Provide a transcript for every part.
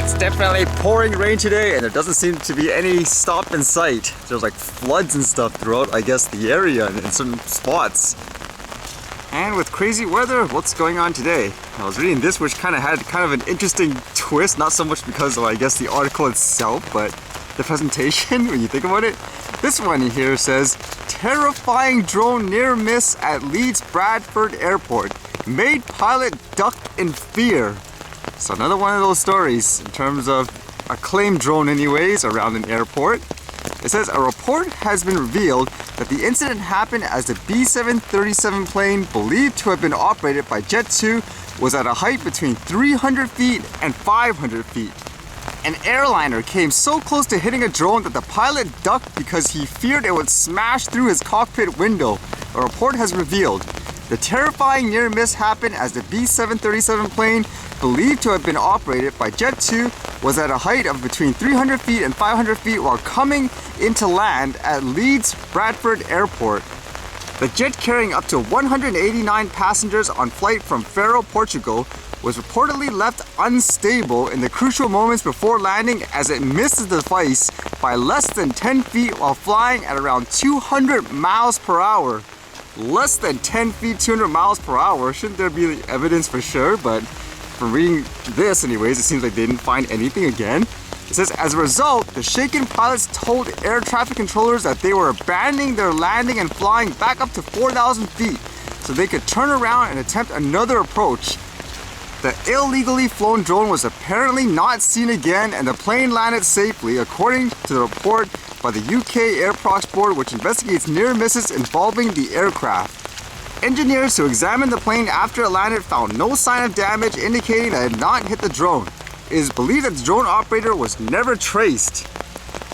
It's definitely pouring rain today, and there doesn't seem to be any stop in sight. There's like floods and stuff throughout, I guess, the area and in some spots. And with crazy weather, what's going on today? I was reading this, which kind of had an interesting twist, not so much because of, I guess, the article itself, but the presentation, when you think about it. This one here says, terrifying drone near miss at Leeds Bradford Airport. Made pilot duck in fear. So another one of those stories in terms of a claimed drone anyways around an airport. It says a report has been revealed that the incident happened as the B-737 plane believed to have been operated by Jet2 was at a height between 300 feet and 500 feet. An airliner came so close to hitting a drone that the pilot ducked because he feared it would smash through his cockpit window, a report has revealed. The terrifying near miss happened as the B-737 plane, believed to have been operated by Jet2, was at a height of between 300 feet and 500 feet while coming into land at Leeds Bradford Airport. The jet, carrying up to 189 passengers on flight from Faro, Portugal, was reportedly left unstable in the crucial moments before landing as it missed the device by less than 10 feet while flying at around 200 miles per hour. Less than 10 feet, 200 miles per hour. Shouldn't there be evidence for sure? But from reading this anyways, it seems like they didn't find anything again. It says, as a result, the shaken pilots told air traffic controllers that they were abandoning their landing and flying back up to 4,000 feet so they could turn around and attempt another approach. The illegally flown drone was apparently not seen again, and the plane landed safely, according to the report by the UK Airprox Board, which investigates near misses involving the aircraft. Engineers who examined the plane after it landed found no sign of damage, indicating that it had not hit the drone. It is believed that the drone operator was never traced.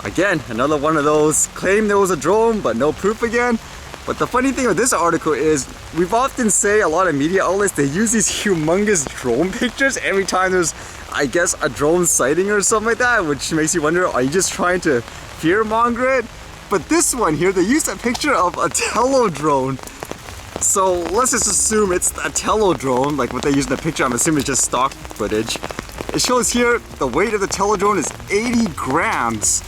Again, another one of those claim there was a drone, but no proof again. But the funny thing with this article is, we've often say a lot of media outlets, they use these humongous drone pictures every time there's, I guess, a drone sighting or something like that, which makes you wonder, are you just trying to fear-monger it? But this one here, they used a picture of a Tello drone. So let's just assume it's a Tello drone, like what they use in the picture. I'm assuming it's just stock footage. It shows here the weight of the Tello drone is 80 grams.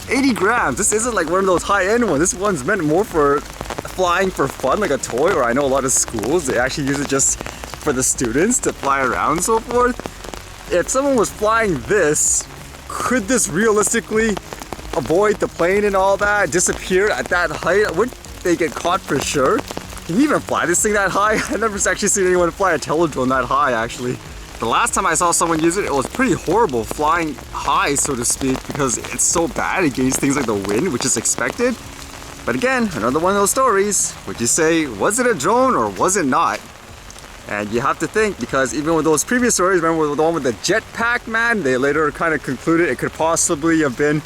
80 grams. This isn't like one of those high-end ones. This one's meant more for flying for fun, like a toy, or I know a lot of schools, they actually use it just for the students to fly around and so forth. If someone was flying this, could this realistically avoid the plane and all that, disappear at that height? Wouldn't they get caught for sure? Can you even fly this thing that high? I've never actually seen anyone fly a Tello drone that high, actually. The last time I saw someone use it, it was pretty horrible flying high, so to speak, because it's so bad against things like the wind, which is expected. But again, another one of those stories. Would you say, was it a drone or was it not? And you have to think, because even with those previous stories, remember the one with the jetpack man, they later kind of concluded it could possibly have been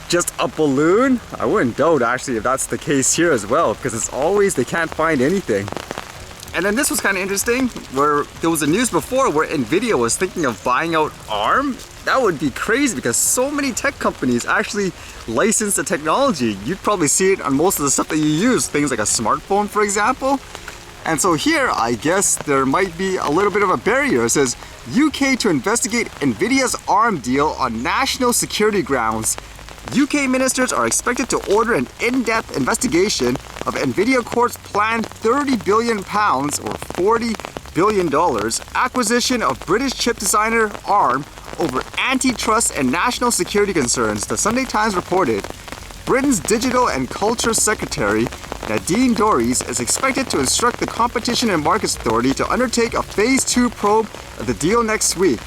just a balloon. I wouldn't doubt actually if that's the case here as well, because it's always they can't find anything. And then this was kind of interesting, where there was a news before where NVIDIA was thinking of buying out ARM. That would be crazy because so many tech companies actually license the technology. You'd probably see it on most of the stuff that you use, things like a smartphone, for example. And so here, I guess there might be a little bit of a barrier. It says, UK to investigate NVIDIA's ARM deal on national security grounds. UK ministers are expected to order an in-depth investigation of NVIDIA Corp's planned £30 billion or $40 billion acquisition of British chip designer ARM over antitrust and national security concerns, the Sunday Times reported. Britain's Digital and Culture Secretary, Nadine Dorries, is expected to instruct the Competition and Markets Authority to undertake a Phase 2 probe of the deal next week.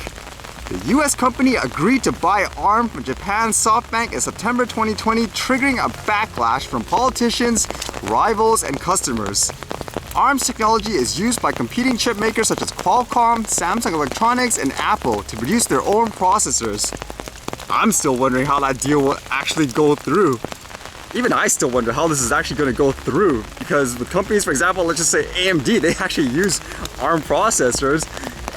The US company agreed to buy ARM from Japan's SoftBank in September 2020, triggering a backlash from politicians, rivals, and customers. ARM's technology is used by competing chip makers such as Qualcomm, Samsung Electronics, and Apple to produce their own processors. I'm still wondering how that deal will actually go through. Even I still wonder how this is actually going to go through, because with companies, for example, let's just say AMD, they actually use ARM processors,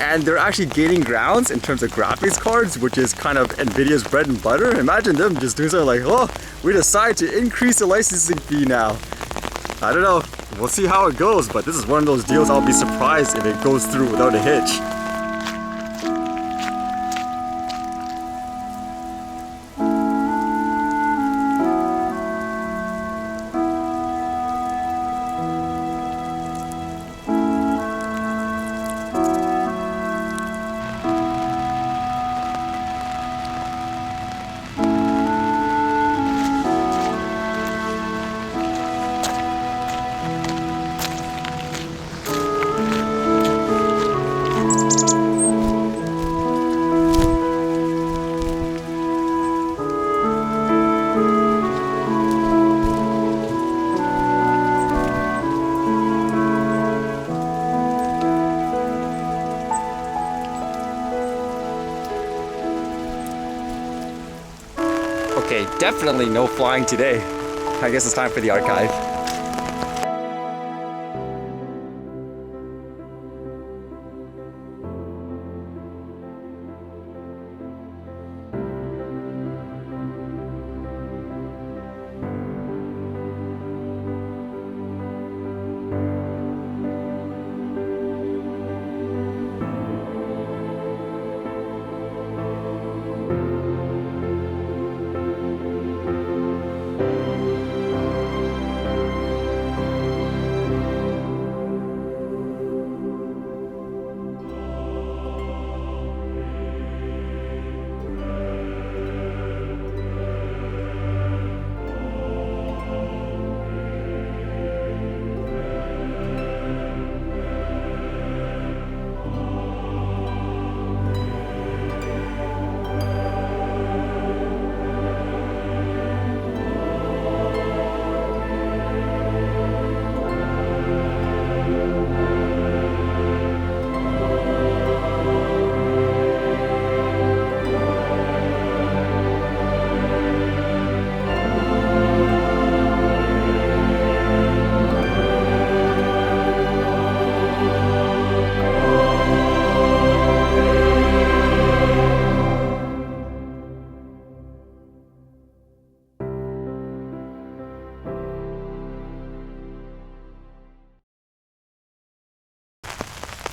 and they're actually gaining grounds in terms of graphics cards, which is kind of NVIDIA's bread and butter. Imagine them just doing something like, oh, we decided to increase the licensing fee now. I don't know, we'll see how it goes, but this is one of those deals I'll be surprised if it goes through without a hitch. Okay, definitely no flying today. I guess it's time for the archive.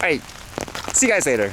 Alright, see you guys later.